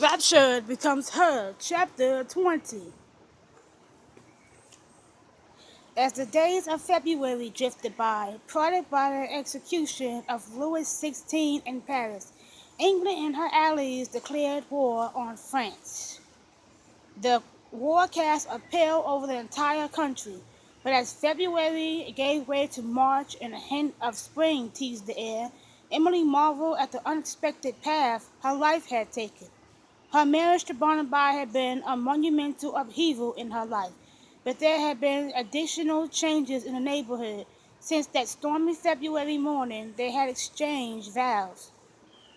Rapture becomes her. Chapter 20. As the days of February drifted by, prodded by the execution of Louis XVI in Paris, England and her allies declared war on France. The war cast a pall over the entire country, but as February gave way to March and a hint of spring teased the air, Emily marveled at the unexpected path her life had taken. Her marriage to Barnaby had been a monumental upheaval in her life, but there had been additional changes in the neighborhood since that stormy February morning they had exchanged vows.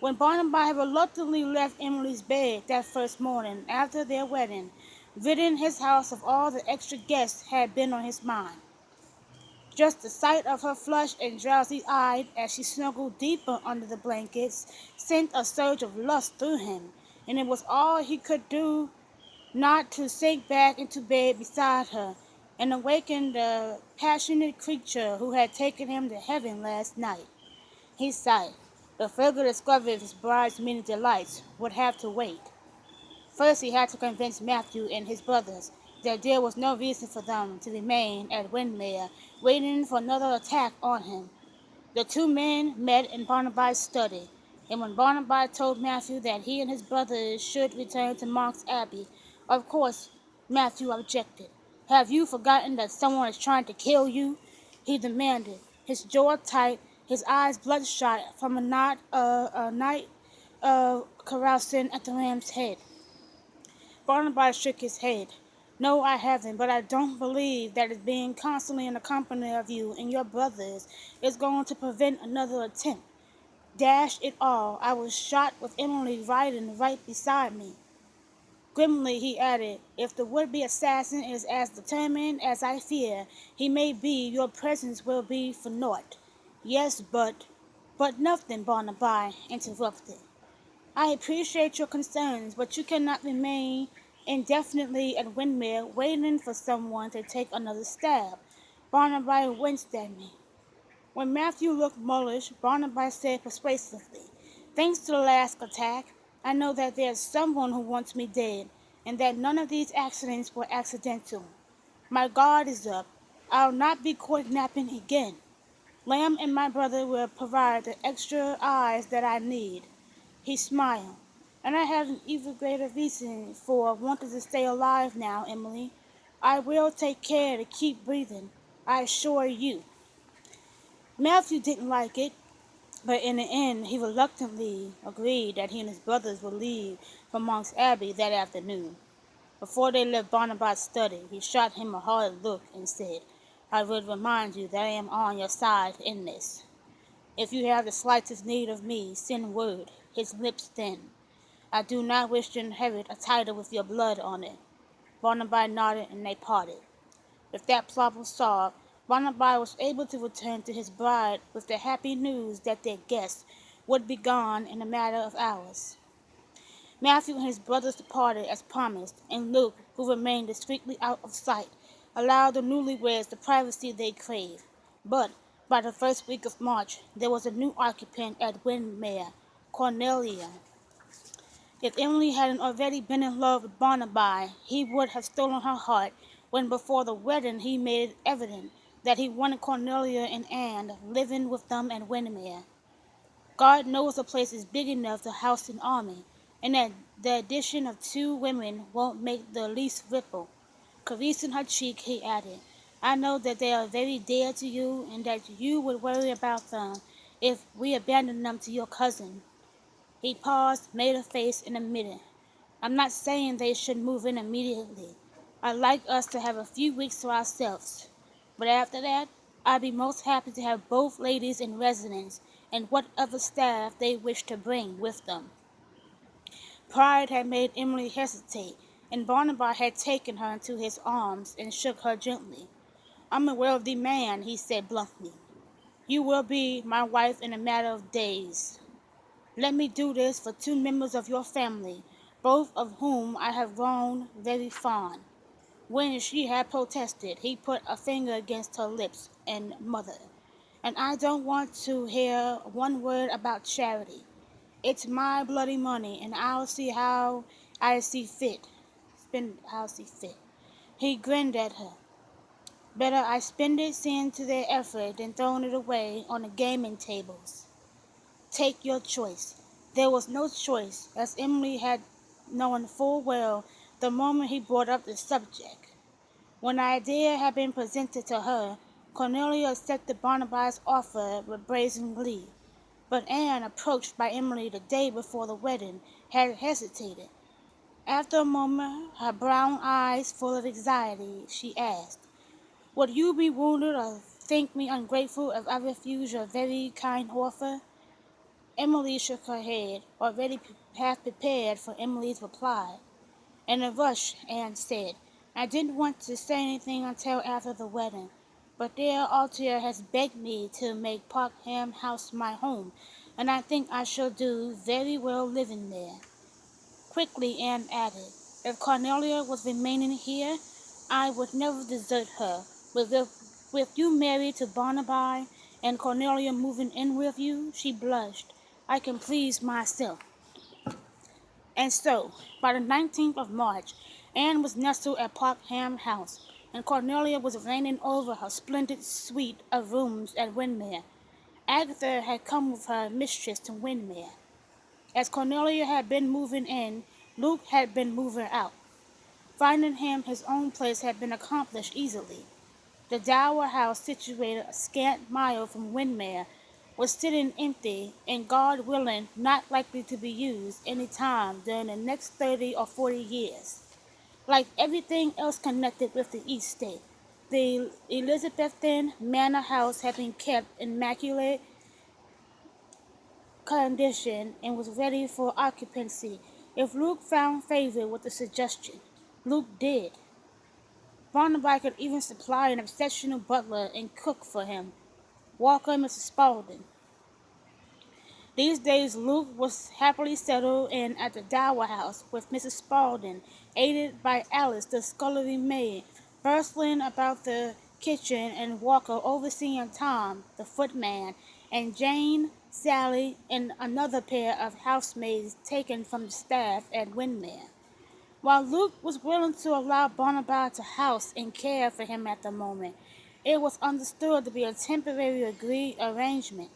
When Barnaby had reluctantly left Emily's bed that first morning after their wedding, ridding his house of all the extra guests had been on his mind. Just the sight of her flushed and drowsy-eyed as she snuggled deeper under the blankets sent a surge of lust through him, and it was all he could do not to sink back into bed beside her and awaken the passionate creature who had taken him to heaven last night. He sighed. The further discovery of his bride's many delights would have to wait. First he had to convince Matthew and his brothers that there was no reason for them to remain at Windermere waiting for another attack on him. The two men met in Barnaby's study, and when Barnaby told Matthew that he and his brothers should return to Monk's Abbey, of course Matthew objected. "Have you forgotten that someone is trying to kill you?" he demanded, his jaw tight, his eyes bloodshot from a night carousing at the Ram's Head. Barnaby shook his head. "No, I haven't, but I don't believe that being constantly in the company of you and your brothers is going to prevent another attempt. Dash it all, I was shot with Emily riding right beside me." Grimly he added, "If the would-be assassin is as determined as I fear he may be, your presence will be for naught." "Yes, but nothing," Barnaby interrupted. "I appreciate your concerns, but you cannot remain indefinitely at Windermere waiting for someone to take another stab." Barnaby winced at me. When Matthew looked mulish, Barnaby said persuasively, "Thanks to the last attack, I know that there's someone who wants me dead, and that none of these accidents were accidental. My guard is up. I'll not be caught napping again. Lamb and my brother will provide the extra eyes that I need." He smiled. "And I have an even greater reason for wanting to stay alive now, Emily. I will take care to keep breathing, I assure you." Matthew didn't like it, but in the end he reluctantly agreed that he and his brothers would leave for Monk's Abbey that afternoon. Before they left Barnaby's study, he shot him a hard look and said, "I would remind you that I am on your side in this. If you have the slightest need of me, send word." His lips thinned. "I do not wish to inherit a title with your blood on it." Barnaby nodded and they parted. With that problem solved, Barnaby was able to return to his bride with the happy news that their guest would be gone in a matter of hours. Matthew and his brothers departed as promised, and Luke, who remained discreetly out of sight, allowed the newlyweds the privacy they craved. But by the first week of March, there was a new occupant at Windermere, Cornelia. If Emily hadn't already been in love with Barnaby, he would have stolen her heart when before the wedding he made it evident that he wanted Cornelia and Anne living with them at Windermere. God knows the place is big enough to house an army, and that the addition of two women won't make the least ripple. Caressing her cheek, he added, "I know that they are very dear to you, and that you would worry about them if we abandoned them to your cousin." He paused, made a face, and admitted, "I'm not saying they should move in immediately. I'd like us to have a few weeks to ourselves. But after that, I'd be most happy to have both ladies in residence, and what other staff they wish to bring with them." Pride had made Emily hesitate, and Barnaby had taken her into his arms and shook her gently. "I'm a wealthy man," he said bluntly. "You will be my wife in a matter of days. Let me do this for two members of your family, both of whom I have grown very fond." When she had protested, he put a finger against her lips and muttered, "And I don't want to hear one word about charity. It's my bloody money, and I'll see how I see fit. Spend how I see fit. He grinned at her. Better I spend it seeing to their effort than throwing it away on the gaming tables. Take your choice. There was no choice, as Emily had known full well the moment he brought up the subject. When the idea had been presented to her, Cornelia accepted Barnaby's offer with brazen glee. But Anne, approached by Emily the day before the wedding, had hesitated. After a moment, her brown eyes full of anxiety, she asked, "Would you be wounded or think me ungrateful if I refuse your very kind offer?" Emily shook her head, already half prepared for Emily's reply. In a rush, Anne said, "I didn't want to say anything until after the wedding, but dear Althea has begged me to make Parkham House my home, and I think I shall do very well living there." Quickly Anne added, "If Cornelia was remaining here, I would never desert her. With you married to Barnaby, and Cornelia moving in with you," she blushed, "I can please myself." And so, by the 19th of March, Anne was nestled at Parkham House, and Cornelia was reigning over her splendid suite of rooms at Windermere. Agatha had come with her mistress to Windermere. As Cornelia had been moving in, Luke had been moving out. Finding him his own place had been accomplished easily. The dower house, situated a scant mile from Windermere, was sitting empty, and God willing, not likely to be used any time during the next 30 or 40 years. Like everything else connected with the estate, the Elizabethan manor house had been kept in immaculate condition and was ready for occupancy if Luke found favor with the suggestion. Luke did. Barnaby could even supply an exceptional butler and cook for him, Walker and Mrs. Spaulding. These days Luke was happily settled in at the Dower House with Mrs. Spaulding, aided by Alice, the scullery maid, bustling about the kitchen, and Walker overseeing Tom, the footman, and Jane, Sally, and another pair of housemaids taken from the staff at Windermere. While Luke was willing to allow Barnaby to house and care for him at the moment, it was understood to be a temporary agreed arrangement.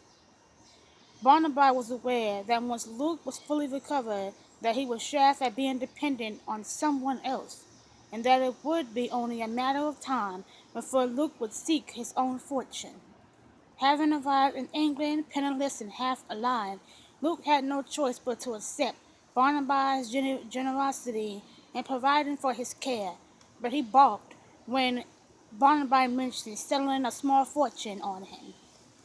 Barnaby was aware that once Luke was fully recovered, that he would chafe at being dependent on someone else, and that it would be only a matter of time before Luke would seek his own fortune. Having arrived in England penniless and half alive, Luke had no choice but to accept Barnaby's generosity in providing for his care, but he balked when Barnaby mentioned settling a small fortune on him.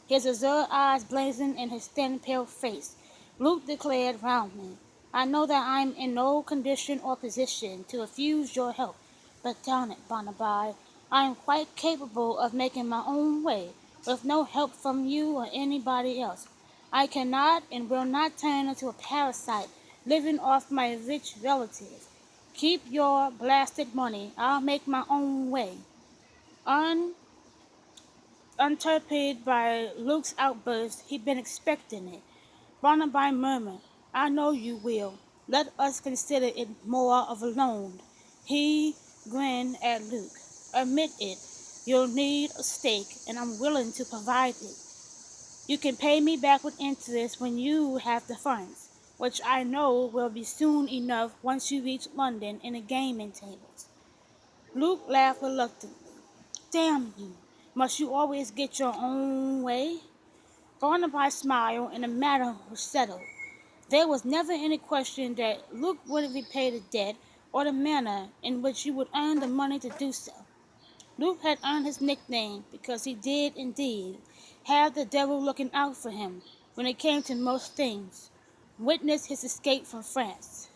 His azure eyes blazing in his thin, pale face, Luke declared roundly, "I know that I am in no condition or position to refuse your help, but darn it, Barnaby, I am quite capable of making my own way, with no help from you or anybody else. I cannot and will not turn into a parasite living off my rich relatives. Keep your blasted money. I'll make my own way." Unturped by Luke's outburst, he'd been expecting it. Barnaby murmured, "I know you will. Let us consider it more of a loan." He grinned at Luke. "Admit it. You'll need a stake, and I'm willing to provide it. You can pay me back with interest when you have the funds, which I know will be soon enough once you reach London and the gaming tables." Luke laughed reluctantly. "Damn you! Must you always get your own way?" Barnaby smiled, and the matter was settled. There was never any question that Luke would repay the debt, or the manner in which he would earn the money to do so. Luke had earned his nickname because he did, indeed, have the devil looking out for him when it came to most things. Witness his escape from France.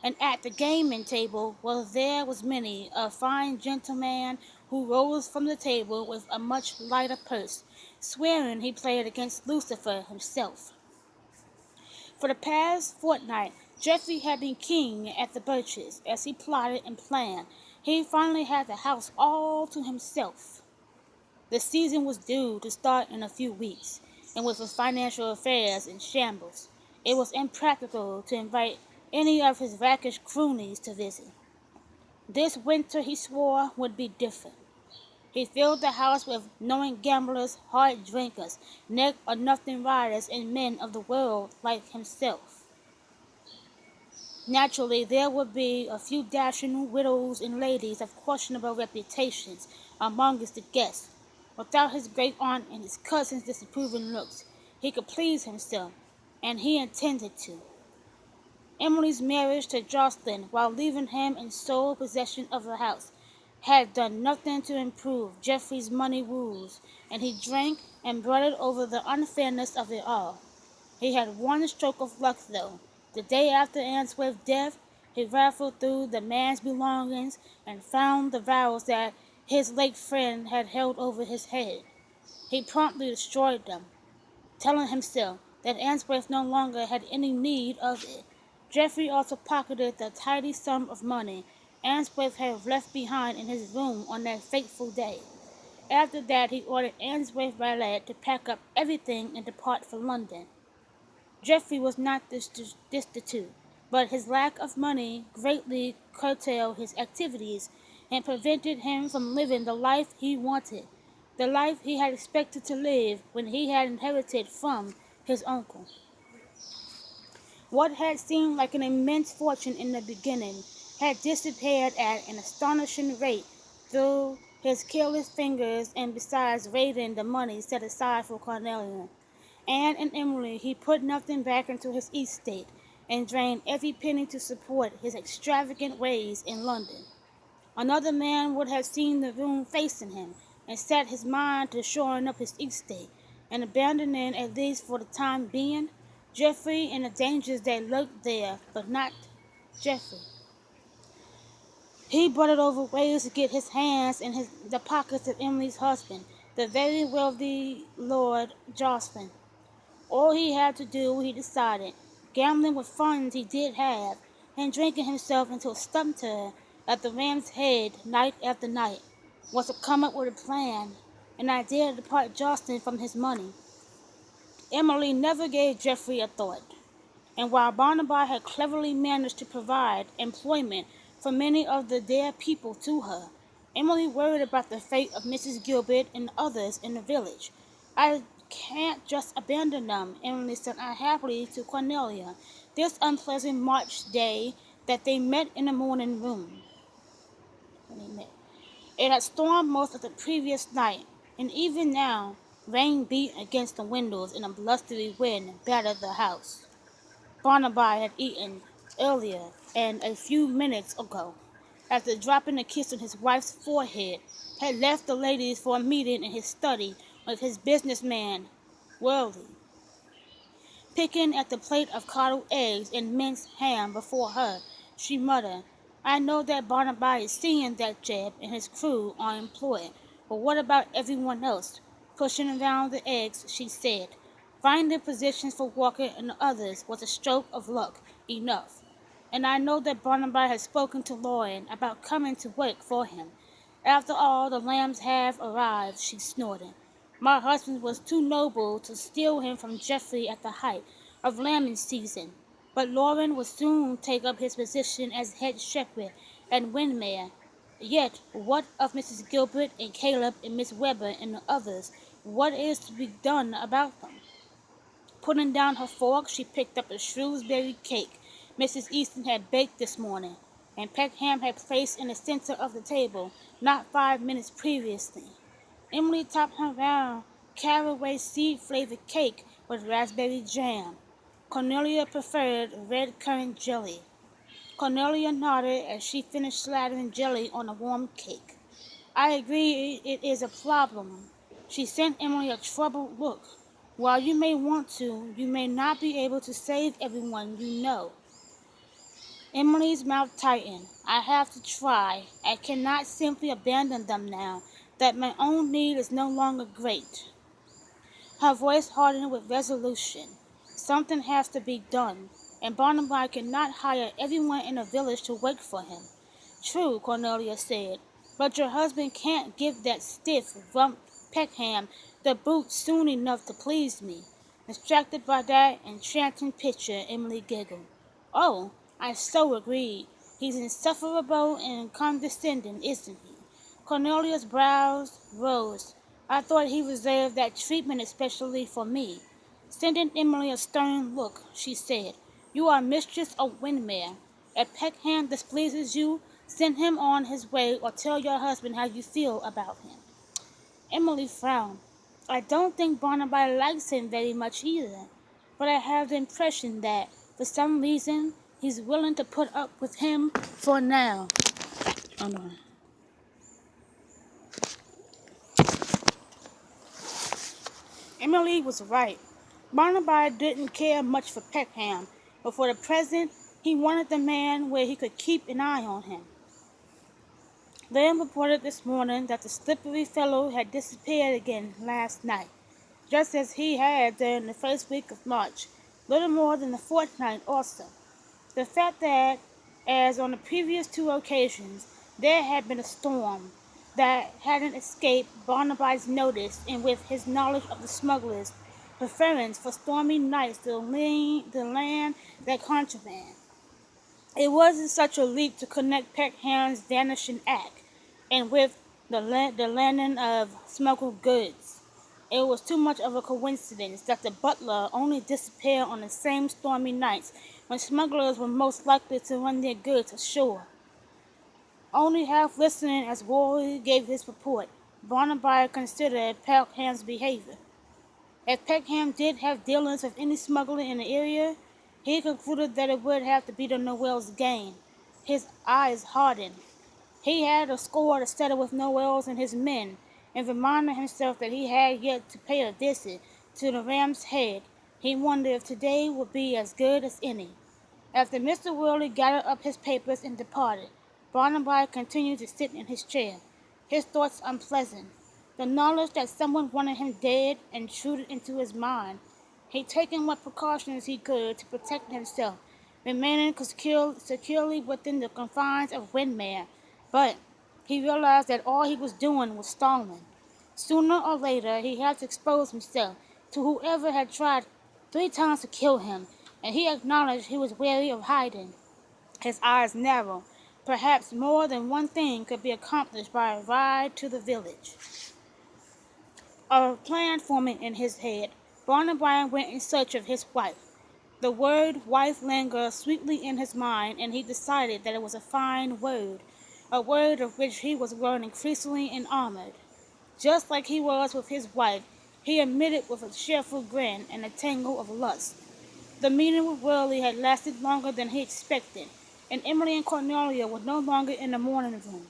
And at the gaming table, well, there was many a fine gentleman who rose from the table with a much lighter purse, swearing he played against Lucifer himself. For the past fortnight, Geoffrey had been king at the Birches, as he plotted and planned. He finally had the house all to himself. The season was due to start in a few weeks, and with his financial affairs in shambles, It was impractical to invite any of his rakish cronies to visit. This winter, he swore, would be different. He filled the house with knowing gamblers, hard drinkers, neck-or-nothing riders, and men of the world like himself. Naturally, there would be a few dashing widows and ladies of questionable reputations amongst the guests. Without his great-aunt and his cousin's disapproving looks, he could please himself, and he intended to. Emily's marriage to Jocelyn, while leaving him in sole possession of the house, had done nothing to improve Geoffrey's money woes, and he drank and brooded over the unfairness of it all. He had one stroke of luck, though. The day after Answorth's death, he rifled through the man's belongings and found the vows that his late friend had held over his head. He promptly destroyed them, telling himself that Answorth no longer had any need of it. Geoffrey also pocketed the tidy sum of money Answorth had left behind in his room on that fateful day. After that, he ordered Answorth's valet to pack up everything and depart for London. Geoffrey was not destitute, but his lack of money greatly curtailed his activities and prevented him from living the life he wanted, the life he had expected to live when he had inherited from his uncle. What had seemed like an immense fortune in the beginning had disappeared at an astonishing rate through his careless fingers, and besides raiding the money set aside for Cornelia, Anne and Emily, he put nothing back into his estate, and drained every penny to support his extravagant ways in London. Another man would have seen the room facing him, and set his mind to shoring up his estate, and abandoning, at least for the time being, Geoffrey and the dangers that lurked there, but not Geoffrey. He brooded over ways to get his hands in the pockets of Emily's husband, the very wealthy Lord Jocelyn. All he had to do, he decided, gambling with funds he did have, and drinking himself into a stupor at the Ram's Head night after night, was to come up with a plan, an idea to depart Jocelyn from his money. Emily never gave Geoffrey a thought, and while Barnaby had cleverly managed to provide employment for many of the dear people to her, Emily worried about the fate of Mrs. Gilbert and others in the village. "I can't just abandon them," Emily said unhappily to Cornelia, this unpleasant March day that they met in the morning room. It had stormed most of the previous night, and even now rain beat against the windows and a blustery wind battered the house. Barnaby had eaten earlier and a few minutes ago, after dropping a kiss on his wife's forehead, had left the ladies for a meeting in his study with his business man, Worley. Picking at the plate of coddled eggs and minced ham before her, she muttered, "I know that Barnaby is seeing that Jeb and his crew are employed, but what about everyone else?" Pushing around the eggs, she said, "Finding positions for Walker and the others was a stroke of luck enough. And I know that Barnaby has spoken to Lauren about coming to work for him. After all, the lambs have arrived," she snorted. "My husband was too noble to steal him from Geoffrey at the height of lambing season, but Lauren will soon take up his position as head shepherd at Windermere. Yet what of Mrs. Gilbert and Caleb and Miss Webber and the others? What is to be done about them?" Putting down her fork, she picked up a Shrewsbury cake Mrs. Easton had baked this morning, and Peckham had placed in the center of the table not 5 minutes previously. Emily topped her round caraway seed-flavored cake with raspberry jam. Cornelia preferred red currant jelly. Cornelia nodded as she finished slathering jelly on a warm cake. "I agree it is a problem." She sent Emily a troubled look. "While you may want to, you may not be able to save everyone you know." Emily's mouth tightened. "I have to try. I cannot simply abandon them now that my own need is no longer great." Her voice hardened with resolution. "Something has to be done, and Barnaby cannot hire everyone in the village to work for him." "True," Cornelia said, "but your husband can't give that stiff rump Peckham the boot soon enough to please me. Distracted by that enchanting picture, Emily giggled. Oh, I so agreed. He's insufferable and condescending, isn't he? Cornelia's brows rose. I thought he reserved that treatment especially for me. Sending Emily a stern look, she said, You are mistress of Windmere. If Peckham displeases you, send him on his way or tell your husband how you feel about him. Emily frowned. I don't think Barnaby likes him very much either, but I have the impression that, for some reason, he's willing to put up with him for now. Oh, no. Emily was right. Barnaby didn't care much for Peckham, but for the present, he wanted the man where he could keep an eye on him. Lamb reported this morning that the slippery fellow had disappeared again last night, just as he had during the first week of March, little more than a fortnight also. The fact that, as on the previous two occasions, there had been a storm that hadn't escaped Barnaby's notice, and with his knowledge of the smugglers' preference for stormy nights to land their contraband, it wasn't such a leap to connect Peckham's vanishing act and with the landing of smuggled goods. It was too much of a coincidence that the butler only disappeared on the same stormy nights when smugglers were most likely to run their goods ashore. Only half listening as Worley gave his report, Barnaby considered Peckham's behavior. If Peckham did have dealings with any smuggler in the area, he concluded that it would have to be the Noel's gang. His eyes hardened. He had a score to settle with Noel's and his men, and reminded himself that he had yet to pay a visit to the Ram's Head. He wondered if today would be as good as any. After Mr. Worley gathered up his papers and departed, Barnaby continued to sit in his chair, his thoughts unpleasant. The knowledge that someone wanted him dead intruded into his mind. He had taken what precautions he could to protect himself, remaining securely within the confines of Windmere, but he realized that all he was doing was stalling. Sooner or later he had to expose himself to whoever had tried 3 times to kill him, and he acknowledged he was wary of hiding. His eyes narrowed. Perhaps more than one thing could be accomplished by a ride to the village. A plan forming in his head, Barnaby went in search of his wife. The word wife lingered sweetly in his mind, and he decided that it was a fine word, a word of which he was growing increasingly enamored. Just like he was with his wife, he admitted with a cheerful grin and a tingle of lust. The meeting with Worley had lasted longer than he expected, and Emily and Cornelia were no longer in the morning room.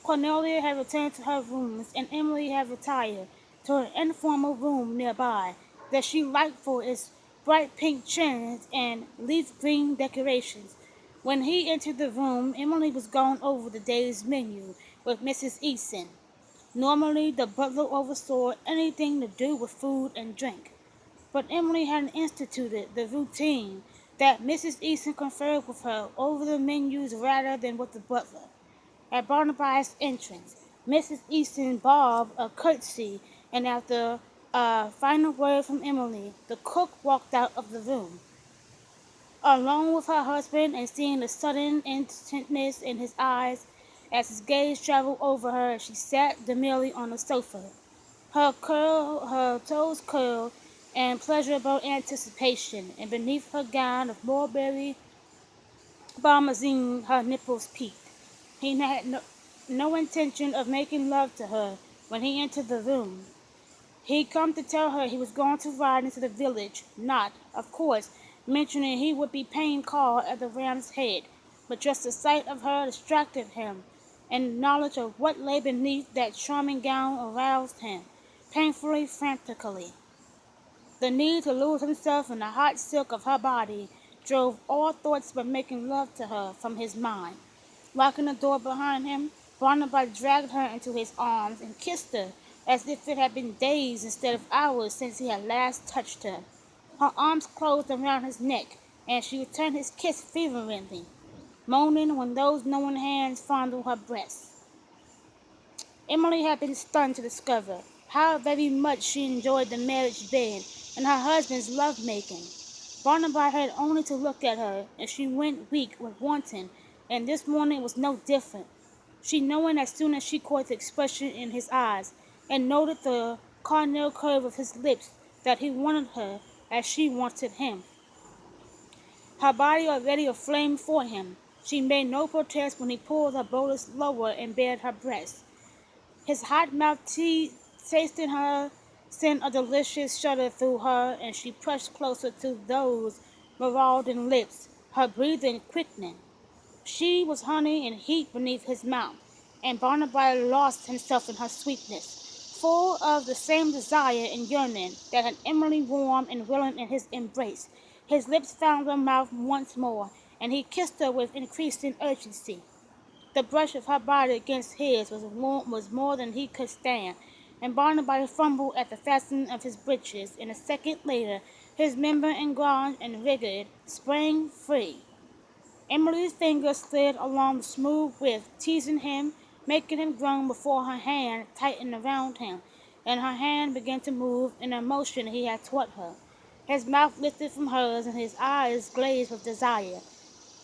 Cornelia had returned to her rooms, and Emily had retired to an informal room nearby that she liked for its bright pink chintz and leaf green decorations. When he entered the room, Emily was going over the day's menu with Mrs. Easton. Normally, the butler oversaw anything to do with food and drink, but Emily had instituted the routine that Mrs. Easton conferred with her over the menus rather than with the butler. At Barnaby's entrance, Mrs. Easton bobbed a curtsy, and after a final word from Emily, the cook walked out of the room. Alone with her husband, and seeing the sudden intentness in his eyes as his gaze traveled over her, she sat demurely on the sofa, her toes curled in pleasurable anticipation, and beneath her gown of mulberry bombazine her nipples peeped. He had no intention of making love to her when he entered the room. He'd come to tell her he was going to ride into the village, not, of course, mentioning he would be paying call at the Ram's Head, but just the sight of her distracted him, and knowledge of what lay beneath that charming gown aroused him, painfully, frantically. The need to lose himself in the hot silk of her body drove all thoughts but making love to her from his mind. Locking the door behind him, Barnaby dragged her into his arms and kissed her as if it had been days instead of hours since he had last touched her. Her arms closed around his neck, and she returned his kiss fervently, moaning when those knowing hands fondled her breast. Emily had been stunned to discover how very much she enjoyed the marriage bed and her husband's love-making. Barnaby had only to look at her, and she went weak with wanting, and this morning was no different. She knowing as soon as she caught the expression in his eyes, and noted the cornel curve of his lips, that he wanted her as she wanted him. Her body already aflame for him, she made no protest when he pulled her bodice lower and bared her breast. His hot mouth tasting her sent a delicious shudder through her, and she pressed closer to those marauding lips, her breathing quickening. She was honey and heat beneath his mouth, and Barnaby lost himself in her sweetness, full of the same desire and yearning that had Emily warm and willing in his embrace. His lips found her mouth once more, and he kissed her with increasing urgency. The brush of her body against his was more than he could stand, and Barnaby fumbled at the fastening of his breeches, and a second later his member engrossed and rigged sprang free. Emily's fingers slid along the smooth width, teasing him, making him groan before her hand tightened around him, and her hand began to move in a motion he had taught her. His mouth lifted from hers, and his eyes glazed with desire.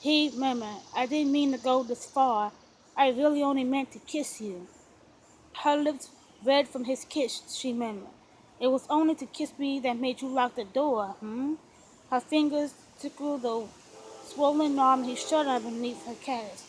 He murmured, "I didn't mean to go this far. I really only meant to kiss you." Her lips red from his kiss, she murmured. "It was only to kiss me that made you lock the door, hmm?" Her fingers tickled the swollen arm he shuddered beneath her caress.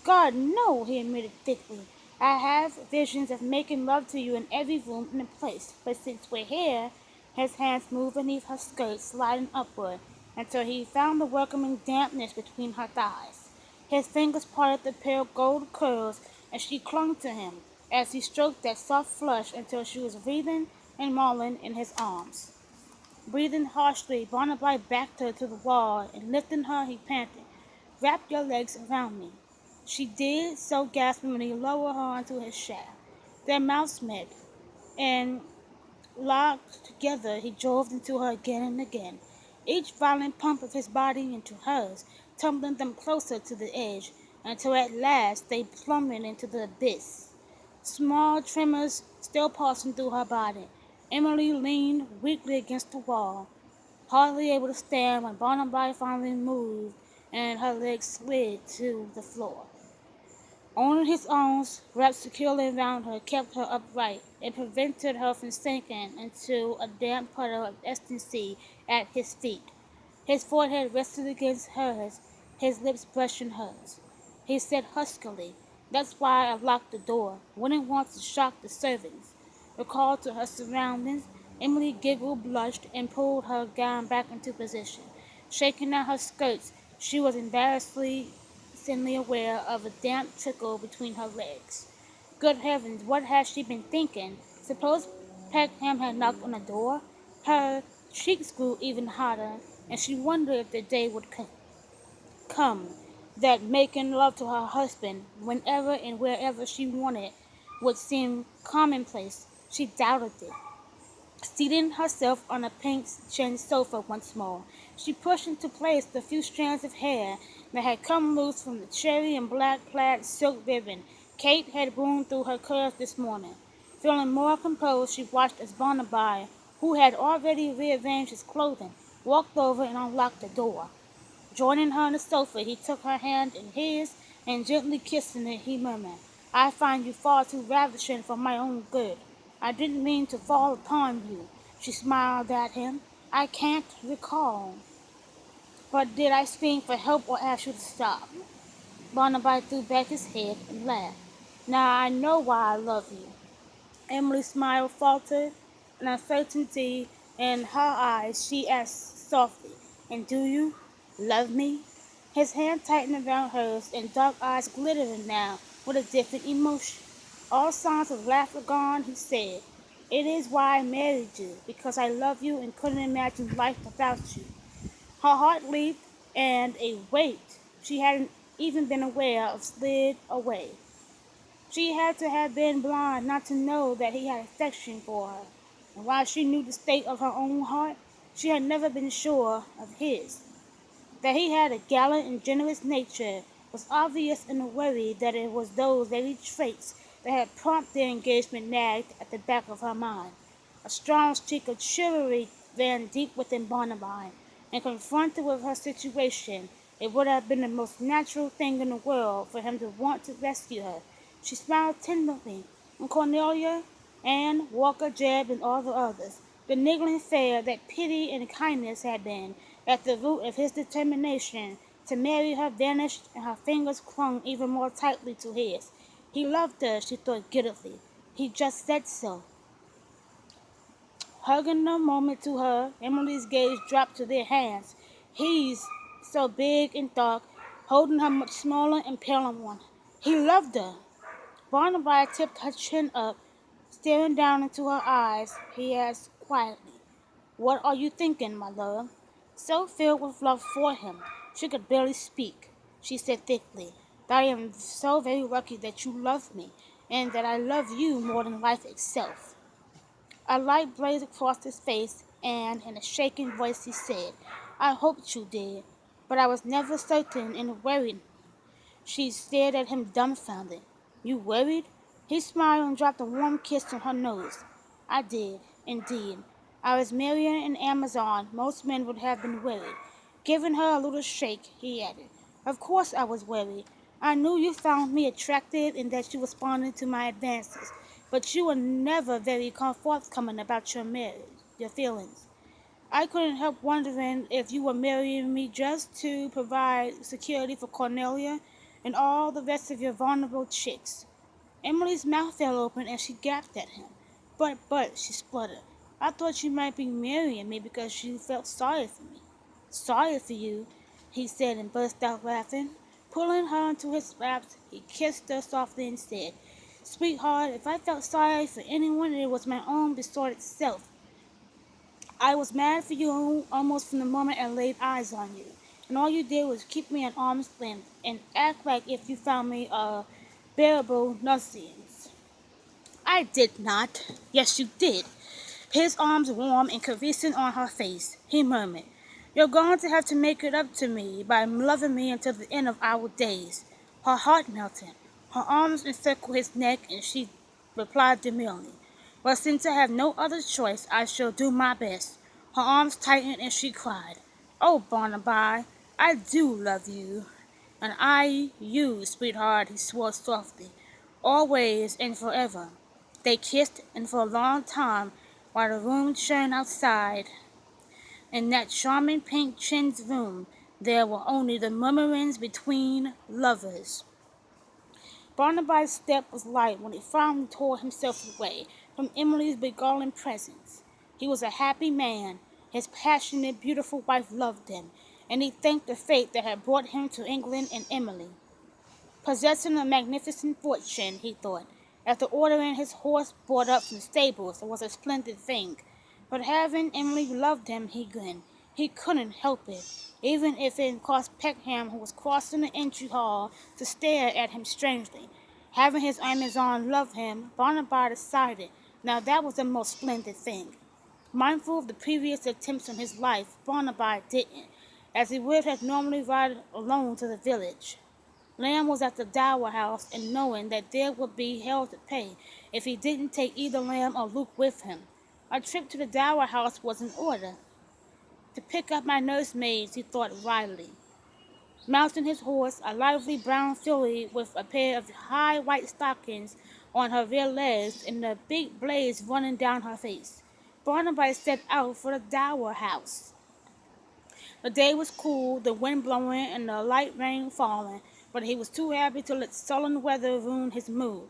"God, no," he admitted thickly. "I have visions of making love to you in every room in the place, but since we're here—" His hands moved beneath her skirt, sliding upward, until he found the welcoming dampness between her thighs. His fingers parted the pale gold curls, and she clung to him, as he stroked that soft flush until she was wreathing and mulling in his arms. Breathing harshly, Barnaby backed her to the wall, and lifting her, he panted, "Wrap your legs around me." She did so, gasping when he lowered her onto his shaft. Their mouths met, and locked together, he drove into her again and again, each violent pump of his body into hers, tumbling them closer to the edge, until at last they plummeted into the abyss. Small tremors still pulsing through her body, Emily leaned weakly against the wall, hardly able to stand when Barnaby finally moved and her legs slid to the floor. Only his arms, wrapped securely around her, kept her upright and prevented her from sinking into a damp puddle of ecstasy at his feet. His forehead rested against hers, his lips brushing hers. He said huskily, "That's why I locked the door. Wouldn't want to shock the servants." Recalled to her surroundings, Emily giggled, blushed, and pulled her gown back into position. Shaking out her skirts, she was embarrassedly aware of a damp trickle between her legs. Good heavens, what had she been thinking? Suppose Peckham had knocked on the door? Her cheeks grew even hotter, and she wondered if the day would come that making love to her husband, whenever and wherever she wanted, would seem commonplace. She doubted it. Seating herself on a pink-chined sofa once more, she pushed into place the few strands of hair that had come loose from the cherry and black plaid silk ribbon Kate had wound through her curls this morning. Feeling more composed, she watched as Barnaby, who had already rearranged his clothing, walked over and unlocked the door. Joining her on the sofa, he took her hand in his, and gently kissing it, he murmured, "I find you far too ravishing for my own good. I didn't mean to fall upon you." She smiled at him. "I can't recall. But did I scream for help or ask you to stop?" Barnaby threw back his head and laughed. "Now I know why I love you." Emily's smile faltered, and uncertainty in her eyes. She asked softly, "And do you love me?" His hand tightened around hers, and dark eyes glittered now with a different emotion. All signs of laughter gone, he said, "It is why I married you, because I love you and couldn't imagine life without you." Her heart leaped, and a weight she hadn't even been aware of slid away. She had to have been blind not to know that he had affection for her, and while she knew the state of her own heart, she had never been sure of his. That he had a gallant and generous nature was obvious in the worry that it was those very traits that had prompted their engagement nagged at the back of her mind. A strong streak of chivalry ran deep within Barnaby, and confronted with her situation, it would have been the most natural thing in the world for him to want to rescue her. She smiled tenderly, and Cornelia, Anne, Walker, Jeb, and all the others, the niggling fear that pity and kindness had been at the root of his determination to marry her vanished, and her fingers clung even more tightly to his. He loved her, she thought giddily. He just said so. Hugging a moment to her, Emily's gaze dropped to their hands. He's so big and dark, holding her much smaller and paler one. He loved her. Barnaby tipped her chin up, staring down into her eyes. He asked quietly, "What are you thinking, my love?" So filled with love for him, she could barely speak. She said thickly, "That I am so very lucky that you love me, and that I love you more than life itself." A light blazed across his face, and in a shaking voice he said, "I hoped you did, but I was never certain and worried." She stared at him dumbfounded. "You worried?" He smiled and dropped a warm kiss on her nose. "I did, indeed. I was marrying an Amazon. Most men would have been worried." Giving her a little shake, he added, "Of course I was worried. I knew you found me attractive and that you responded to my advances, but you were never very forthcoming about your marriage, your feelings. I couldn't help wondering if you were marrying me just to provide security for Cornelia and all the rest of your vulnerable chicks." Emily's mouth fell open and she gasped at him. But, she spluttered, "I thought you might be marrying me because you felt sorry for me." "Sorry for you," he said, and burst out laughing. Pulling her into his arms, he kissed her softly and said, "Sweetheart, if I felt sorry for anyone, it was my own besotted self. I was mad for you almost from the moment I laid eyes on you, and all you did was keep me at arm's length and act like if you found me a bearable nuisance." "I did not." "Yes, you did." His arms warm and caressing on her face, he murmured, "You're going to have to make it up to me by loving me until the end of our days." Her heart melted. Her arms encircled his neck, and she replied demurely, "Well, since I have no other choice, I shall do my best." Her arms tightened, and she cried, "Oh, Barnaby, I do love you." "And I you, sweetheart," he swore softly, "always and forever." They kissed, and for a long time, while the room churned outside, in that charming pink chintz room, there were only the murmurings between lovers. Barnaby's step was light when he finally tore himself away from Emily's beguiling presence. He was a happy man. His passionate, beautiful wife loved him, and he thanked the fate that had brought him to England and Emily. Possessing a magnificent fortune, he thought, after ordering his horse brought up from the stables, was a splendid thing. But having Emily loved him, he grinned. He couldn't help it, even if it cost Peckham, who was crossing the entry hall, to stare at him strangely. Having his Amazon love him, Barnaby decided, now that was the most splendid thing. Mindful of the previous attempts on his life, Barnaby didn't, as he would have normally ride alone to the village. Lamb was at the Dower House, and knowing that there would be hell to pay if he didn't take either Lamb or Luke with him. A trip to the Dower House was in order. To pick up my nursemaids, he thought wryly. Mounting his horse, a lively brown filly with a pair of high white stockings on her rear legs and a big blaze running down her face, Barnaby set out for the Dower House. The day was cool, the wind blowing and the light rain falling, but he was too happy to let sullen weather ruin his mood.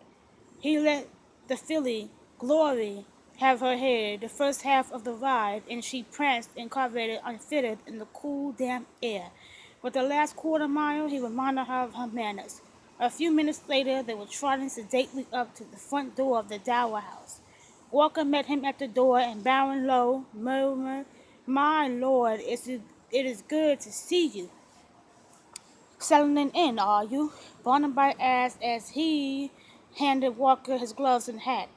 He let the filly, Glory, have her hair the first half of the ride, and she pranced and cavalried unfitted in the cool, damp air. With the last quarter mile, he reminded her of her manners. A few minutes later, they were trotting sedately up to the front door of the Dower House. Walker met him at the door, and bowing low, murmured, "My lord, it is good to see you." "Settling in, are you?" Barnaby asked as he handed Walker his gloves and hat.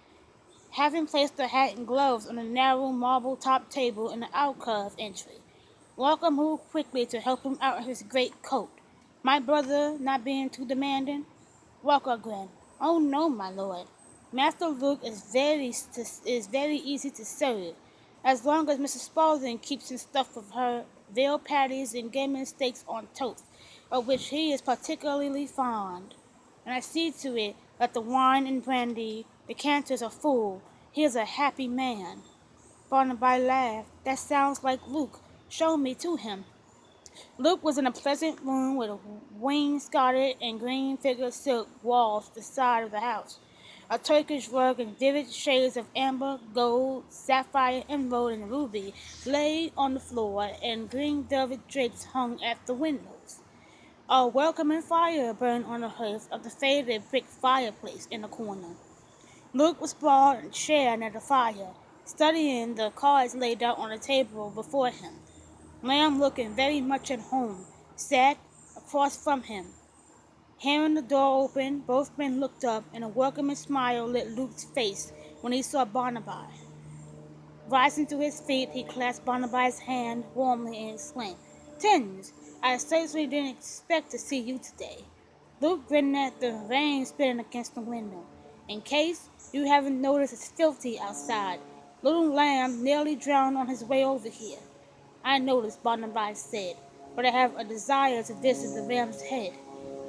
Having placed the hat and gloves on a narrow marble-topped table in the alcove entry, Walker moved quickly to help him out of his great coat. "My brother not being too demanding?" Walker grinned. "Oh no, my lord. Master Luke is very easy to serve. as long as Mrs. Spaulding keeps him stuffed with her veal patties and gammon steaks on toast, of which he is particularly fond. And I see to it that the wine and brandy decanters are full. He is a happy man. Barnaby laughed. That sounds like Luke. Show me to him. Luke was in a pleasant room with wainscoted and green figured silk walls to the side of the house. A Turkish rug in vivid shades of amber, gold, sapphire, emerald, and ruby lay on the floor, and green velvet drapes hung at the windows. A welcoming fire burned on the hearth of the faded brick fireplace in the corner. Luke was sprawled in a chair near the fire, studying the cards laid out on the table before him. Lamb, looking very much at home, sat across from him. Hearing the door open, both men looked up, and a welcoming smile lit Luke's face when he saw Barnaby. Rising to his feet, he clasped Barnaby's hand warmly and exclaimed, "Tins, I certainly didn't expect to see you today." Luke grinned at the rain spitting against the window. "In case you haven't noticed, it's filthy outside. Little Lamb nearly drowned on his way over here." "I noticed," Barnaby said, "but I have a desire to visit the ram's head."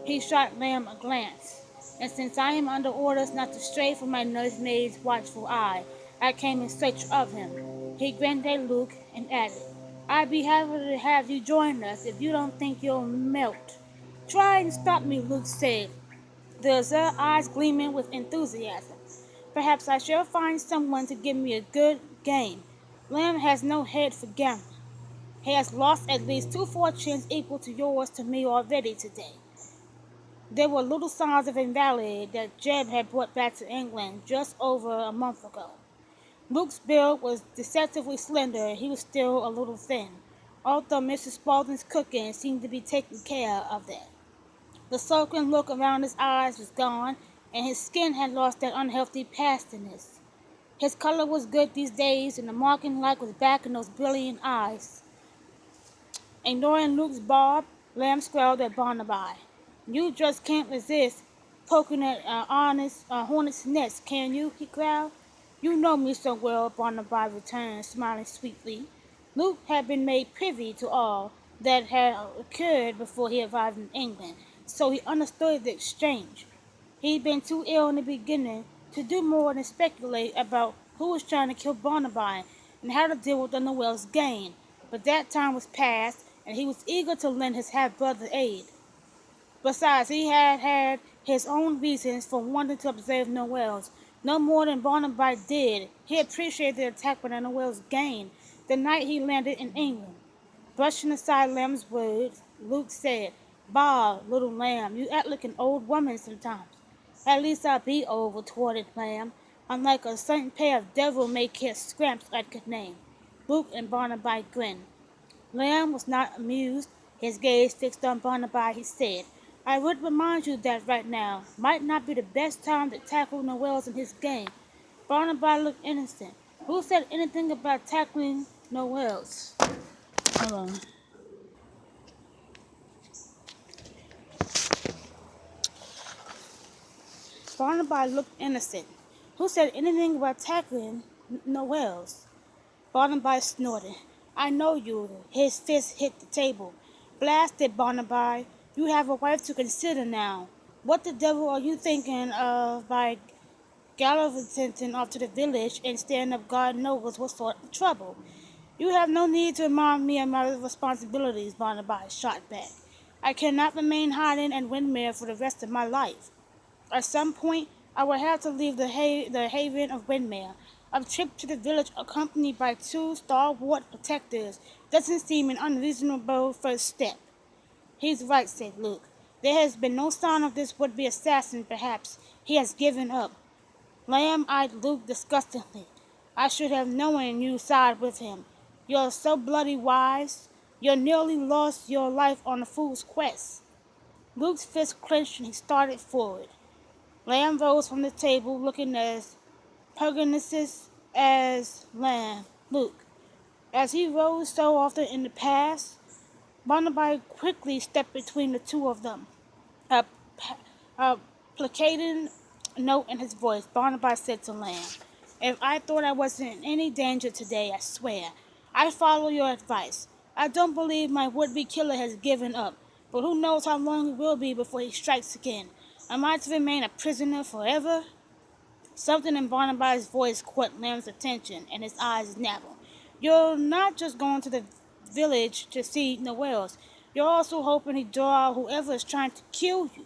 He shot Lamb a glance. "And since I am under orders not to stray from my nursemaid's watchful eye, I came in search of him." He grinned at Luke and added, "I'd be happy to have you join us if you don't think you'll melt." "Try and stop me," Luke said, the azure eyes gleaming with enthusiasm. "Perhaps I shall find someone to give me a good game. Lamb has no head for gambling. He has lost at least 2 fortunes equal to yours to me already today." There were little signs of invalid that Jeb had brought back to England just over a month ago. Luke's build was deceptively slender. He was still a little thin, although Mrs. Spaulding's cooking seemed to be taking care of that. The sulking look around his eyes was gone, and his skin had lost that unhealthy pastiness. His color was good these days, and the marking light was back in those brilliant eyes. Ignoring Luke's barb, Lamb scowled at Barnaby. "You just can't resist poking at hornet's nest, can you?" he growled. "You know me so well," Barnaby returned, smiling sweetly. Luke had been made privy to all that had occurred before he arrived in England, so he understood the exchange. He'd been too ill in the beginning to do more than speculate about who was trying to kill Barnaby and how to deal with the Noel's gain, but that time was past, and he was eager to lend his half-brother aid. Besides, he had had his own reasons for wanting to observe Noel's, no more than Barnaby did. He appreciated the attack by the Noel's gain the night he landed in England. Brushing aside Lamb's words, Luke said, "Bah, little Lamb, you act like an old woman sometimes." "At least I be old," retorted Lamb, "unlike a certain pair of devil-may-care scramps I could name." Luke and Barnaby grinned. Lamb was not amused. His gaze fixed on Barnaby, he said, "I would remind you that right now might not be the best time to tackle Noel's in his game." Barnaby looked innocent. "Who said anything about tackling Noel's?" Hold on. Barnaby looked innocent. "Who said anything about tackling Noel's?" Barnaby snorted. "I know you." His fist hit the table. "Blast it, Barnaby. You have a wife to consider now. What the devil are you thinking of by gallivanting off to the village and stirring up God knows what sort of trouble?" "You have no need to remind me of my responsibilities," Barnaby shot back. "I cannot remain hiding at Windmere for the rest of my life. At some point, I will have to leave the haven of Windmere. A trip to the village accompanied by 2 stalwart protectors doesn't seem an unreasonable first step." "He's right," said Luke. "There has been no sign of this would-be assassin. Perhaps he has given up." Lamb eyed Luke disgustedly. "I should have known you side with him. You're so bloody wise. You nearly lost your life on a fool's quest." Luke's fist clenched and he started forward. Lamb rose from the table, looking as pugnacious as Luke. As he rose so often in the past, Barnaby quickly stepped between the two of them. A placating note in his voice, Barnaby said to Lamb, If I thought I wasn't in any danger today, I swear, I'd follow your advice. I don't believe my would-be killer has given up, but who knows how long it will be before he strikes again. Am I to remain a prisoner forever? Something in Barnaby's voice caught Lamb's attention, and his eyes narrowed. You're not just going to the village to see Noel's. You're also hoping he draw out whoever is trying to kill you.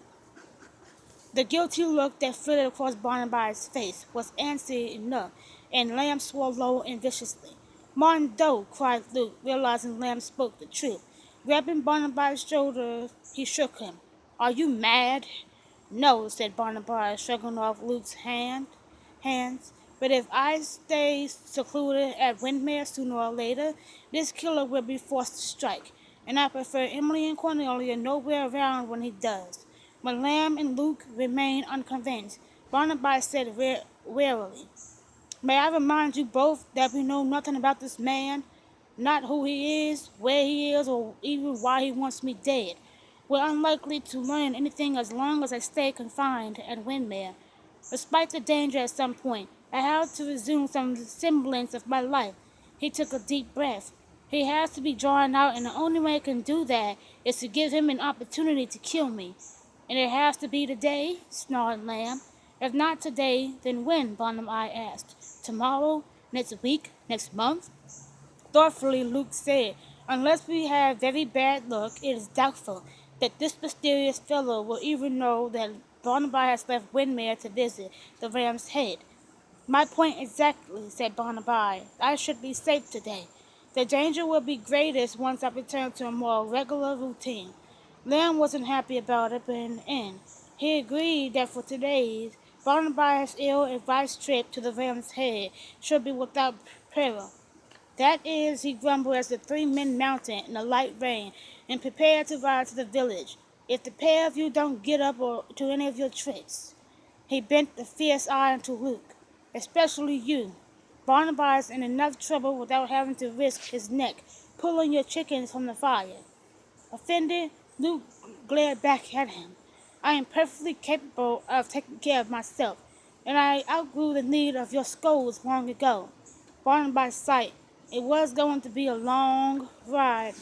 The guilty look that flitted across Barnaby's face was answered enough, and Lamb swore low and viciously. Martin Doe, cried Luke, realizing Lamb spoke the truth. Grabbing Barnaby's shoulder, he shook him. Are you mad? No, said Barnaby, shrugging off Luke's hands. But if I stay secluded at Windmere sooner or later, this killer will be forced to strike, and I prefer Emily and Cornelia nowhere around when he does. When Lamb and Luke remained unconvinced, Barnaby said wearily, May I remind you both that we know nothing about this man, not who he is, where he is, or even why he wants me dead. We're unlikely to learn anything as long as I stay confined at Windmere. Despite the danger at some point, I have to resume some semblance of my life. He took a deep breath. He has to be drawn out, and the only way I can do that is to give him an opportunity to kill me. And it has to be today, snarled Lamb. If not today, then when? Barnaby asked. Tomorrow? Next week? Next month? Thoughtfully, Luke said, Unless we have very bad luck, it is doubtful that this mysterious fellow will even know that Barnaby has left Windmere to visit the Ram's Head. My point exactly, said Barnaby. I should be safe today. The danger will be greatest once I return to a more regular routine. Lamb wasn't happy about it, but in the end, he agreed that for today, Barnaby's ill-advised trip to the Ram's Head should be without peril. That is, he grumbled as the three men mounted in the light rain and prepared to ride to the village. If the pair of you don't get up or to any of your tricks. He bent a fierce eye on Luke. Especially you. Barnaby's in enough trouble without having to risk his neck pulling your chickens from the fire. Offended, Luke glared back at him. I am perfectly capable of taking care of myself, and I outgrew the need of your scolds long ago. Barnaby sighed. It was going to be a long ride.